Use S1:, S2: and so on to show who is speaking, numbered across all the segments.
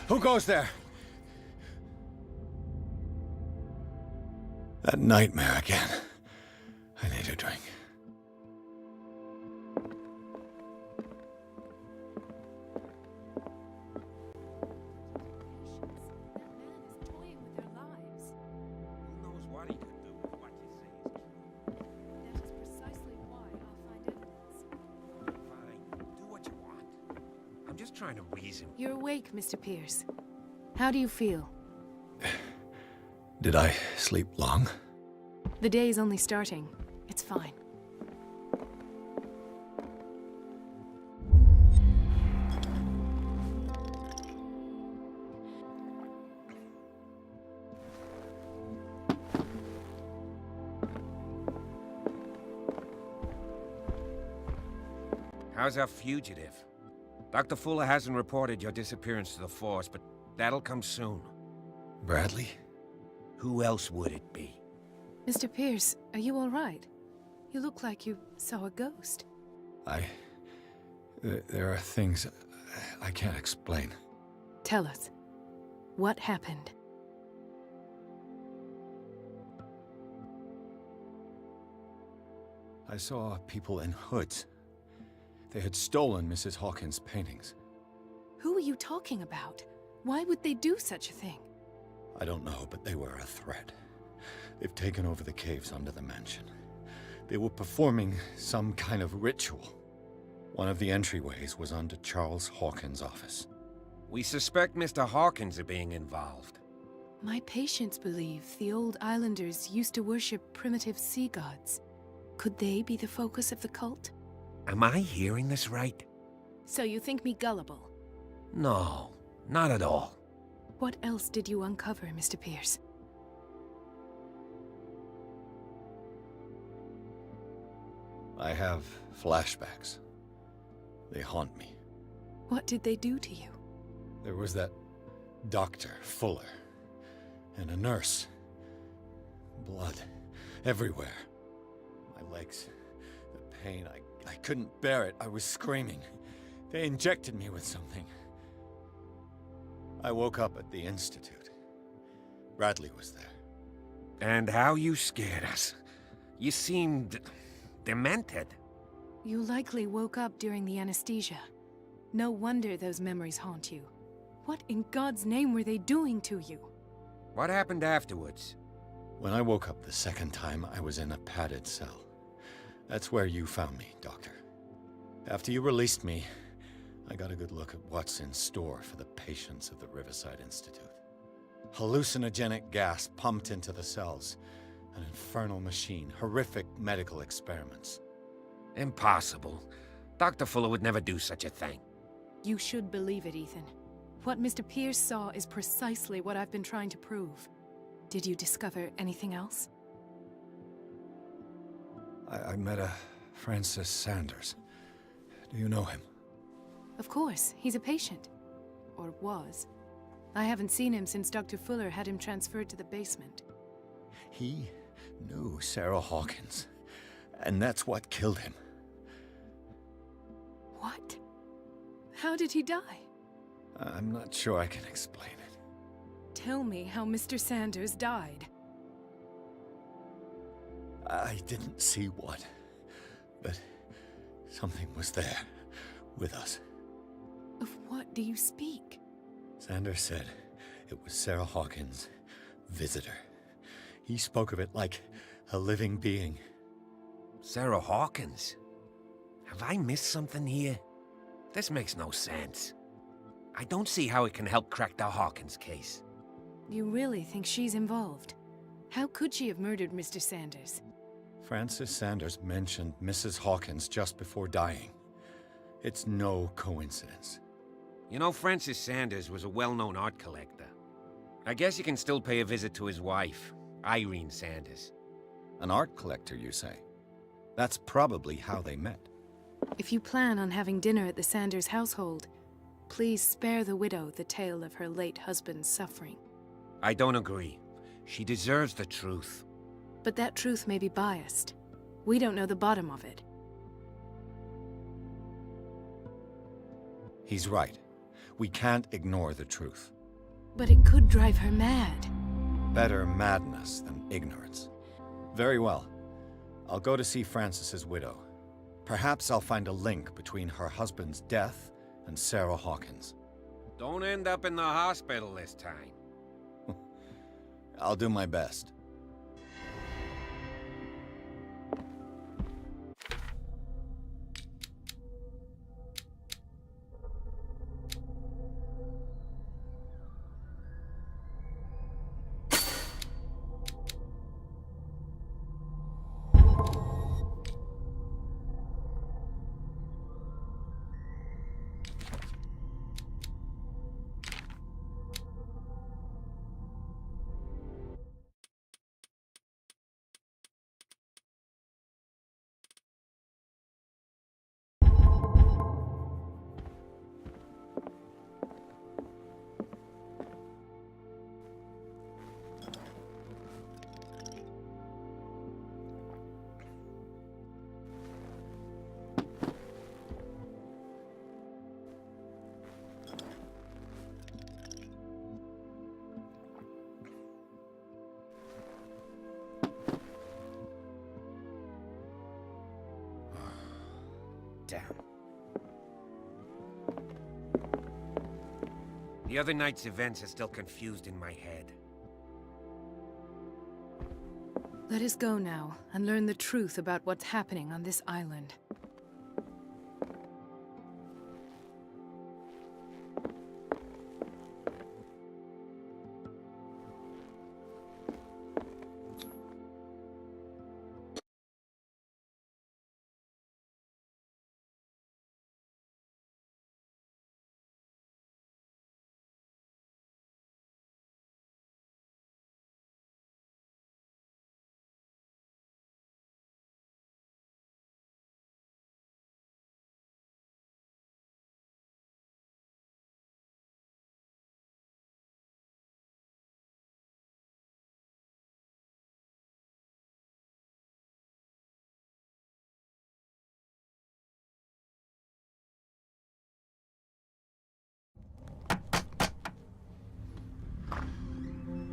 S1: Who goes there? That nightmare again. I need a drink.
S2: Trying to reason.
S3: You're awake, Mr. Pierce. How do you feel?
S1: Did I sleep long?
S3: The day's only starting. It's fine.
S2: How's our fugitive? Dr. Fuller hasn't reported your disappearance to the Force, but that'll come soon.
S1: Bradley?
S2: Who else would it be?
S3: Mr. Pierce, are you all right? You look like you saw a ghost.
S1: There are things I can't explain.
S3: Tell us. What happened?
S1: I saw people in hoods. They had stolen Mrs. Hawkins' paintings.
S3: Who are you talking about? Why would they do such a thing?
S1: I don't know, but they were a threat. They've taken over the caves under the mansion. They were performing some kind of ritual. One of the entryways was under Charles Hawkins' office.
S2: We suspect Mr. Hawkins of being involved.
S3: My patients believe the old islanders used to worship primitive sea gods. Could they be the focus of the cult?
S2: Am I hearing this right?
S3: So you think me gullible?
S2: No, not at all.
S3: What else did you uncover, Mr. Pierce?
S1: I have flashbacks. They haunt me.
S3: What did they do to you?
S1: There was that Dr. Fuller, and a nurse. Blood everywhere. My legs, the pain, I couldn't bear it. I was screaming. They injected me with something. I woke up at the Institute. Bradley was there.
S2: And how you scared us. You seemed demented.
S3: You likely woke up during the anesthesia. No wonder those memories haunt you. What in God's name were they doing to you?
S2: What happened afterwards?
S1: When I woke up the second time, I was in a padded cell. That's where you found me, Doctor. After you released me, I got a good look at what's in store for the patients of the Riverside Institute. Hallucinogenic gas pumped into the cells. An infernal machine. Horrific medical experiments.
S2: Impossible. Dr. Fuller would never do such a thing.
S3: You should believe it, Ethan. What Mr. Pierce saw is precisely what I've been trying to prove. Did you discover anything else?
S1: I met a Francis Sanders. Do you know him?
S3: Of course, he's a patient. Or was. I haven't seen him since Dr. Fuller had him transferred to the basement.
S1: He knew Sarah Hawkins, and that's what killed him.
S3: What? How did he die?
S1: I'm not sure I can explain it.
S3: Tell me how Mr. Sanders died.
S1: I didn't see what, but something was there, with us.
S3: Of what do you speak?
S1: Sanders said it was Sarah Hawkins' visitor. He spoke of it like a living being.
S2: Sarah Hawkins? Have I missed something here? This makes no sense. I don't see how it can help crack the Hawkins case.
S3: You really think she's involved? How could she have murdered Mr. Sanders?
S1: Francis Sanders mentioned Mrs. Hawkins just before dying. It's no coincidence.
S2: You know, Francis Sanders was a well-known art collector. I guess you can still pay a visit to his wife, Irene Sanders.
S1: An art collector, you say? That's probably how they met.
S3: If you plan on having dinner at the Sanders household, please spare the widow the tale of her late husband's suffering.
S2: I don't agree. She deserves the truth.
S3: But that truth may be biased. We don't know the bottom of it.
S1: He's right. We can't ignore the truth.
S3: But it could drive her mad.
S1: Better madness than ignorance. Very well. I'll go to see Francis's widow. Perhaps I'll find a link between her husband's death and Sarah Hawkins.
S2: Don't end up in the hospital this time.
S1: I'll do my best.
S2: Damn. The other night's events are still confused in my head.
S3: Let us go now and learn the truth about what's happening on this island.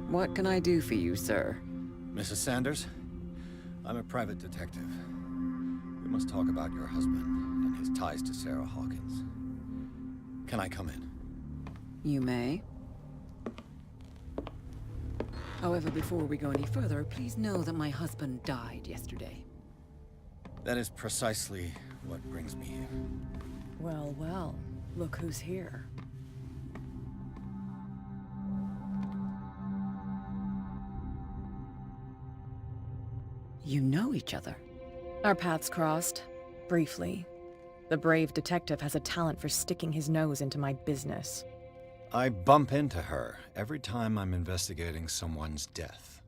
S4: What can I do for you, sir?
S1: Mrs. Sanders, I'm a private detective. We must talk about your husband and his ties to Sarah Hawkins. Can I come in?
S4: You may. However, before we go any further, please know that my husband died yesterday.
S1: That is precisely what brings me here.
S4: Well, well, look who's here. You know each other?
S5: Our paths crossed, briefly. The brave detective has a talent for sticking his nose into my business.
S1: I bump into her every time I'm investigating someone's death.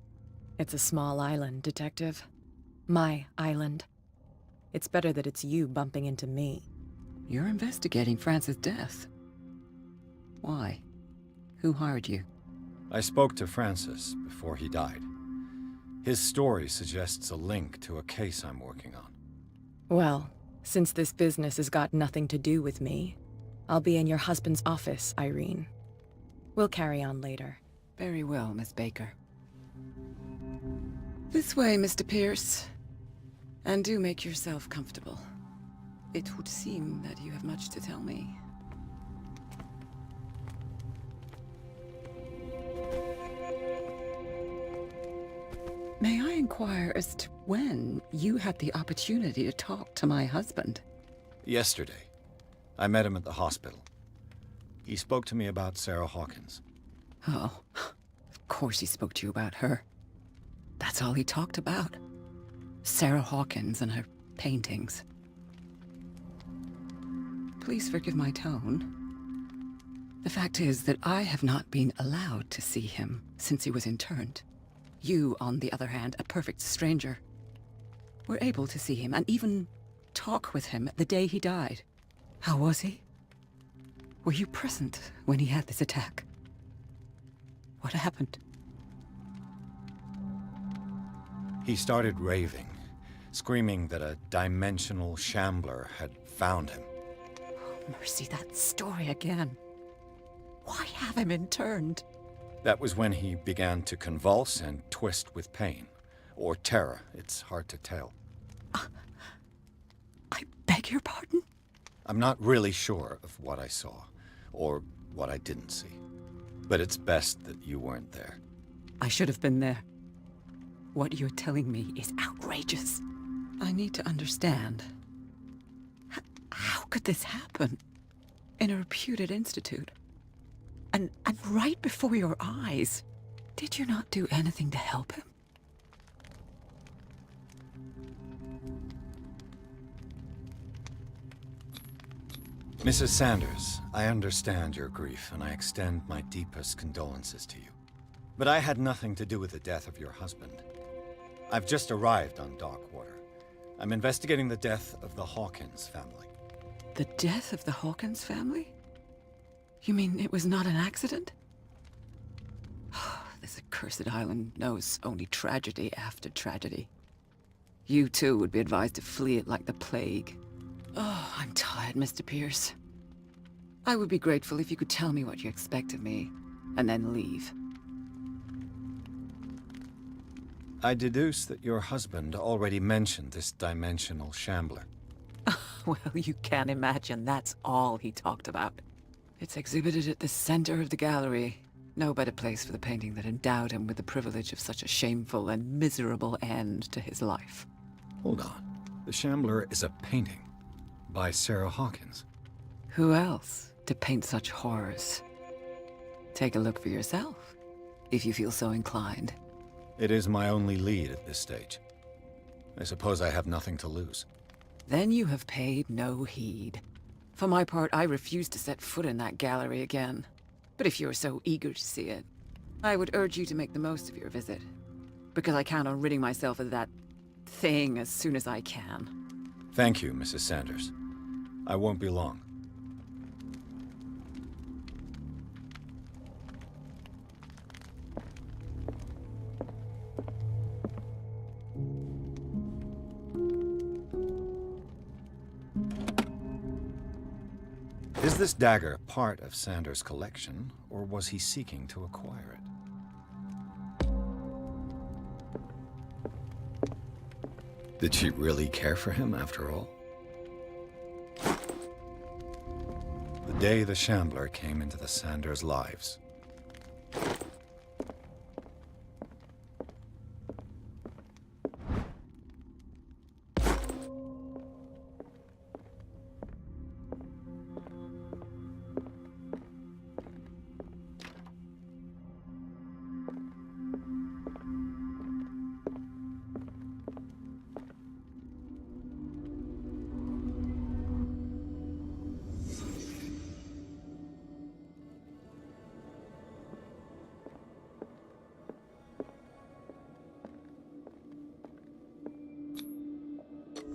S5: It's a small island, Detective. My island. It's better that it's you bumping into me.
S4: You're investigating Francis' death. Why? Who hired you?
S1: I spoke to Francis before he died. His story suggests a link to a case I'm working on.
S5: Well, since this business has got nothing to do with me, I'll be in your husband's office, Irene. We'll carry on later.
S4: Very well, Miss Baker. This way, Mr. Pierce. And do make yourself comfortable. It would seem that you have much to tell me. May I inquire as to when you had the opportunity to talk to my husband?
S1: Yesterday, I met him at the hospital. He spoke to me about Sarah Hawkins.
S4: Oh, of course he spoke to you about her. That's all he talked about. Sarah Hawkins and her paintings. Please forgive my tone. The fact is that I have not been allowed to see him since he was interned. You, on the other hand, a perfect stranger, were able to see him and even talk with him the day he died. How was he? Were you present when he had this attack? What happened?
S1: He started raving, screaming that a dimensional Shambler had found him.
S4: Oh, mercy, that story again. Why have him interned?
S1: That was when he began to convulse and twist with pain. Or terror, it's hard to tell.
S4: I beg your pardon?
S1: I'm not really sure of what I saw, or what I didn't see. But it's best that you weren't there.
S4: I should have been there. What you're telling me is outrageous. I need to understand. How could this happen? In a reputed institute? And right before your eyes? Did you not do anything to help him?
S1: Mrs. Sanders, I understand your grief, and I extend my deepest condolences to you. But I had nothing to do with the death of your husband. I've just arrived on Darkwater. I'm investigating the death of the Hawkins family.
S4: The death of the Hawkins family? You mean it was not an accident? This accursed island knows only tragedy after tragedy. You too would be advised to flee it like the plague. Oh, I'm tired, Mr. Pierce. I would be grateful if you could tell me what you expect of me, and then leave.
S1: I deduce that your husband already mentioned this dimensional Shambler.
S4: Well, you can imagine that's all he talked about. It's exhibited at the center of the gallery. No better place for the painting that endowed him with the privilege of such a shameful and miserable end to his life.
S1: Hold on. The Shambler is a painting by Sarah Hawkins.
S4: Who else to paint such horrors? Take a look for yourself, if you feel so inclined.
S1: It is my only lead at this stage. I suppose I have nothing to lose.
S4: Then you have paid no heed. For my part, I refuse to set foot in that gallery again. But if you're so eager to see it, I would urge you to make the most of your visit. Because I count on ridding myself of that thing as soon as I can.
S1: Thank you, Mrs. Sanders. I won't be long. Is this dagger part of Sanders' collection, or was he seeking to acquire it? Did she really care for him after all? The day the Shambler came into the Sanders' lives.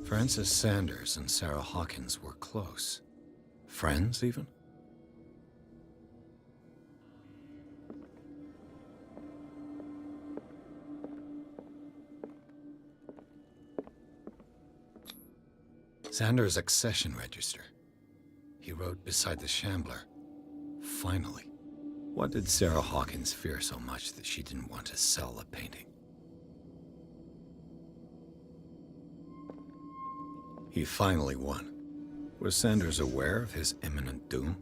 S1: Frances Sanders and Sarah Hawkins were close. Friends, even? Sanders' accession register. He wrote beside the Shambler. Finally. What did Sarah Hawkins fear so much that she didn't want to sell the painting? He finally won. Was Sanders aware of his imminent doom?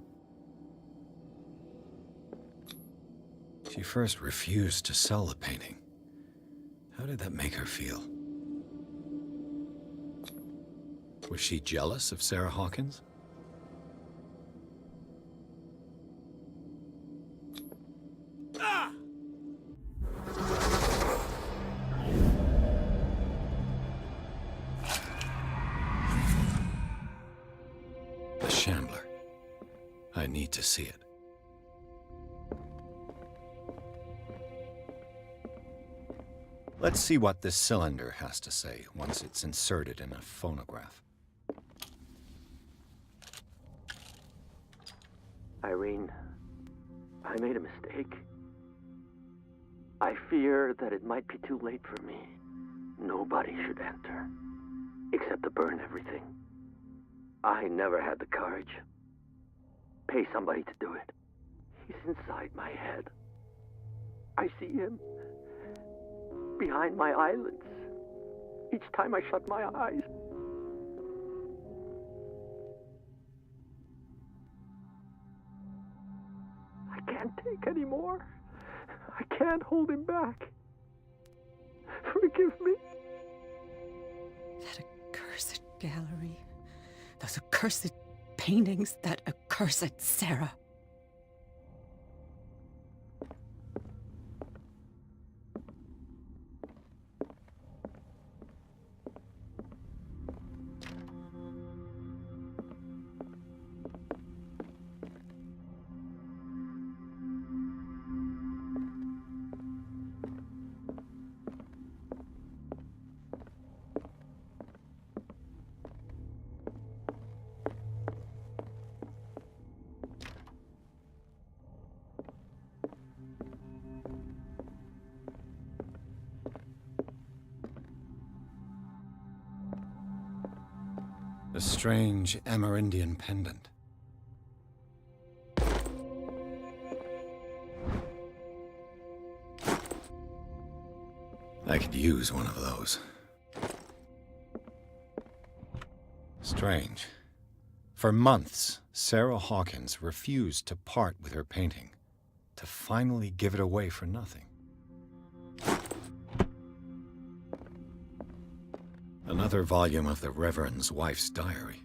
S1: She first refused to sell the painting. How did that make her feel? Was she jealous of Sarah Hawkins? The Shambler. I need to see it. Let's see what this cylinder has to say once it's inserted in a phonograph.
S6: Irene, I made a mistake. I fear that it might be too late for me. Nobody should enter, except to burn everything. I never had the courage. Pay somebody to do it. He's inside my head. I see him behind my eyelids each time I shut my eyes. I can't take any more. I can't hold him back. Forgive me.
S4: That accursed gallery. Those accursed paintings. That accursed Sarah.
S1: A strange Amerindian pendant. I could use one of those. Strange. For months, Sarah Hawkins refused to part with her painting, to finally give it away for nothing. Another volume of the Reverend's wife's diary.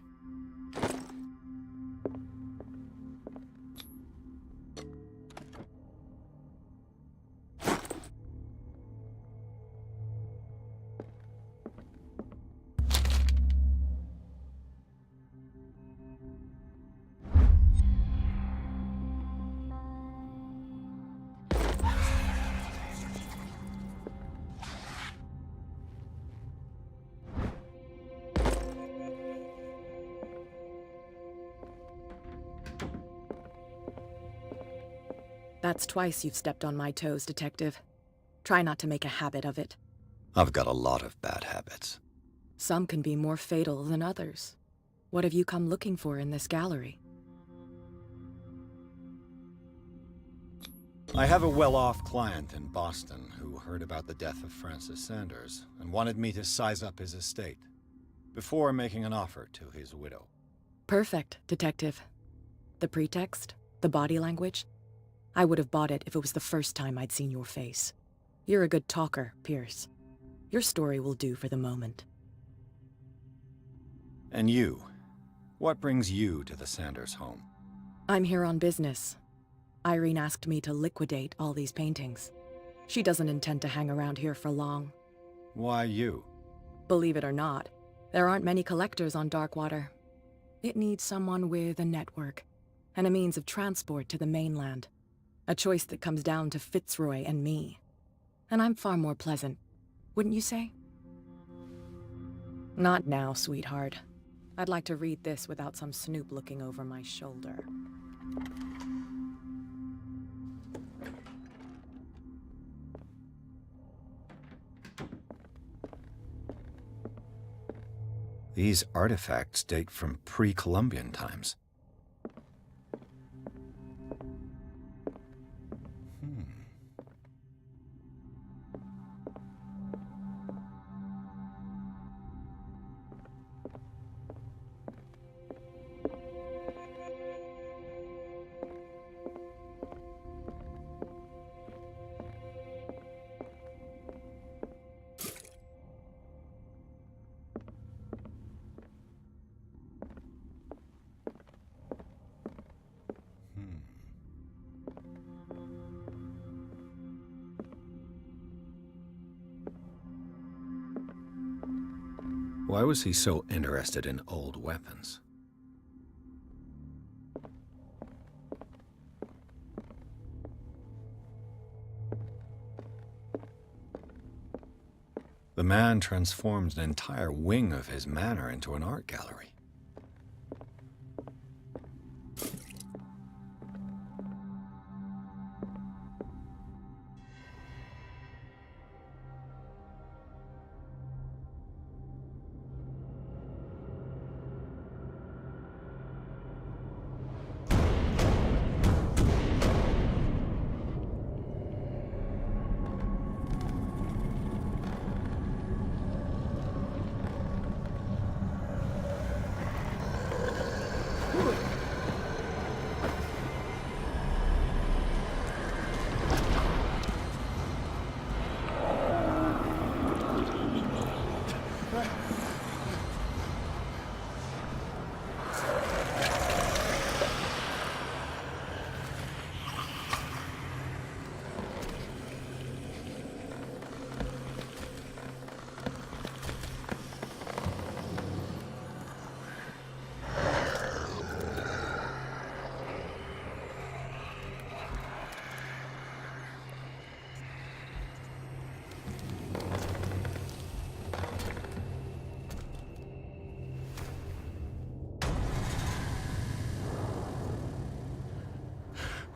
S5: That's twice you've stepped on my toes, Detective. Try not to make a habit of it.
S1: I've got a lot of bad habits.
S5: Some can be more fatal than others. What have you come looking for in this gallery?
S1: I have a well-off client in Boston who heard about the death of Francis Sanders and wanted me to size up his estate before making an offer to his widow.
S5: Perfect, Detective. The pretext? The body language? I would have bought it if it was the first time I'd seen your face. You're a good talker, Pierce. Your story will do for the moment.
S1: And you? What brings you to the Sanders home?
S5: I'm here on business. Irene asked me to liquidate all these paintings. She doesn't intend to hang around here for long.
S1: Why you?
S5: Believe it or not, there aren't many collectors on Darkwater. It needs someone with a network, and a means of transport to the mainland. A choice that comes down to Fitzroy and me. And I'm far more pleasant, wouldn't you say? Not now, sweetheart. I'd like to read this without some snoop looking over my shoulder.
S1: These artifacts date from pre-Columbian times. Why was he so interested in old weapons? The man transformed an entire wing of his manor into an art gallery.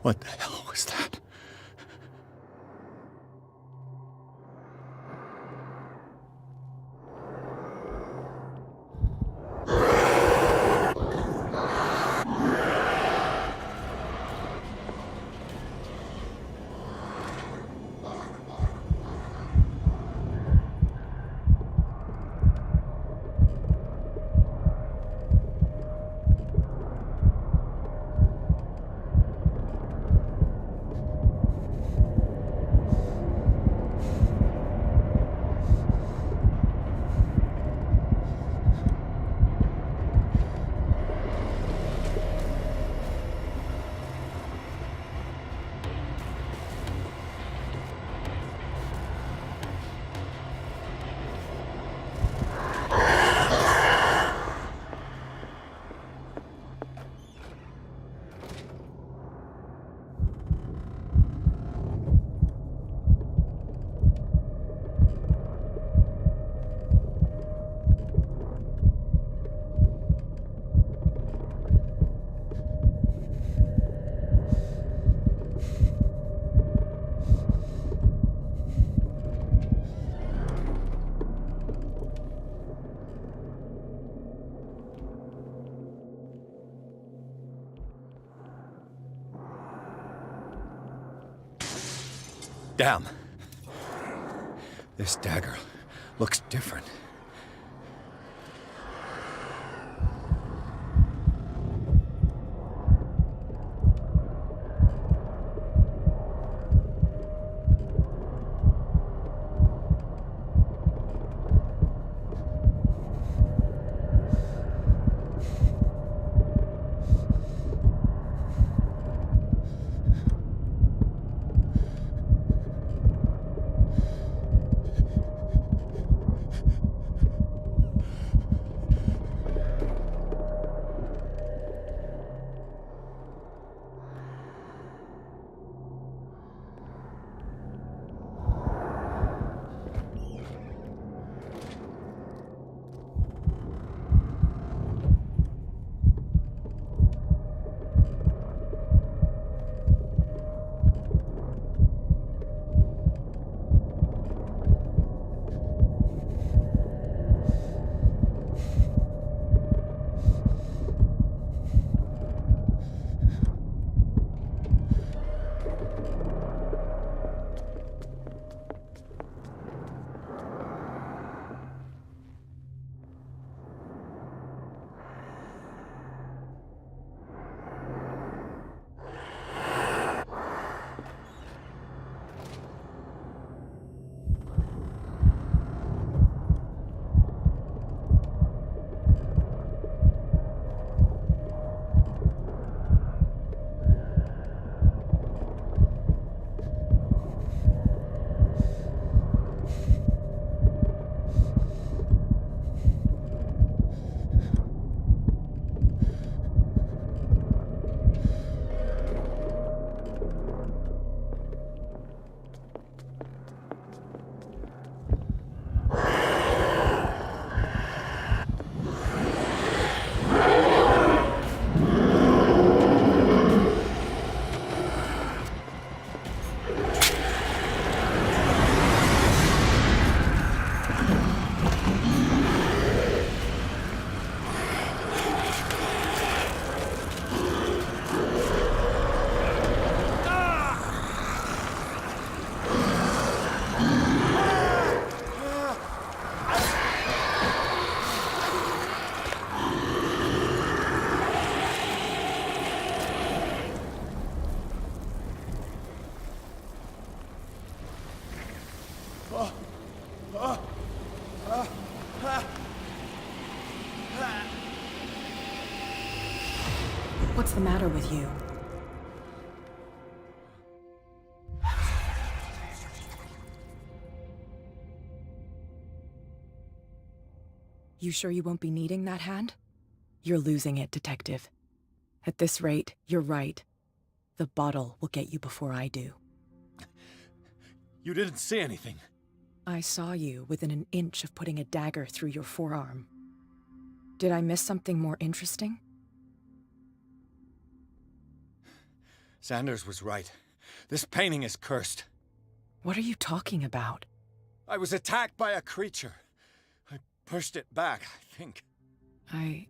S1: What the hell was that? Damn. This dagger looks different.
S5: What's the matter with you? You sure you won't be needing that hand? You're losing it, Detective. At this rate, you're right. The bottle will get you before I do.
S1: You didn't see anything.
S5: I saw you within an inch of putting a dagger through your forearm. Did I miss something more interesting?
S1: Sanders was right. This painting is cursed.
S5: What are you talking about?
S1: I was attacked by a creature. I pushed it back, I think.
S5: I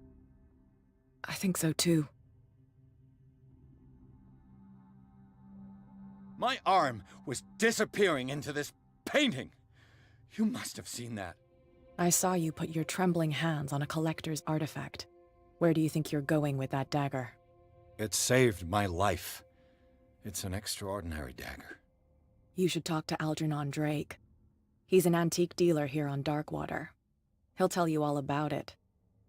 S5: think so too.
S1: My arm was disappearing into this painting. You must have seen that.
S5: I saw you put your trembling hands on a collector's artifact. Where do you think you're going with that dagger?
S1: It saved my life. It's an extraordinary dagger.
S5: You should talk to Algernon Drake. He's an antique dealer here on Darkwater. He'll tell you all about it.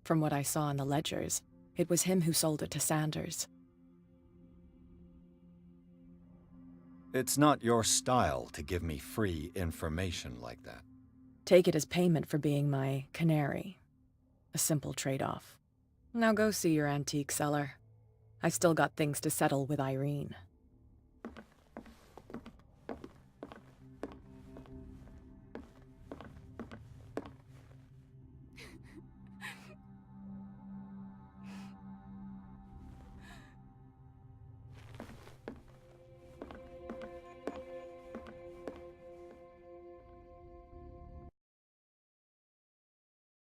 S5: From what I saw in the ledgers, it was him who sold it to Sanders.
S1: It's not your style to give me free information like that.
S5: Take it as payment for being my canary. A simple trade-off. Now go see your antique seller. I've still got things to settle with Irene.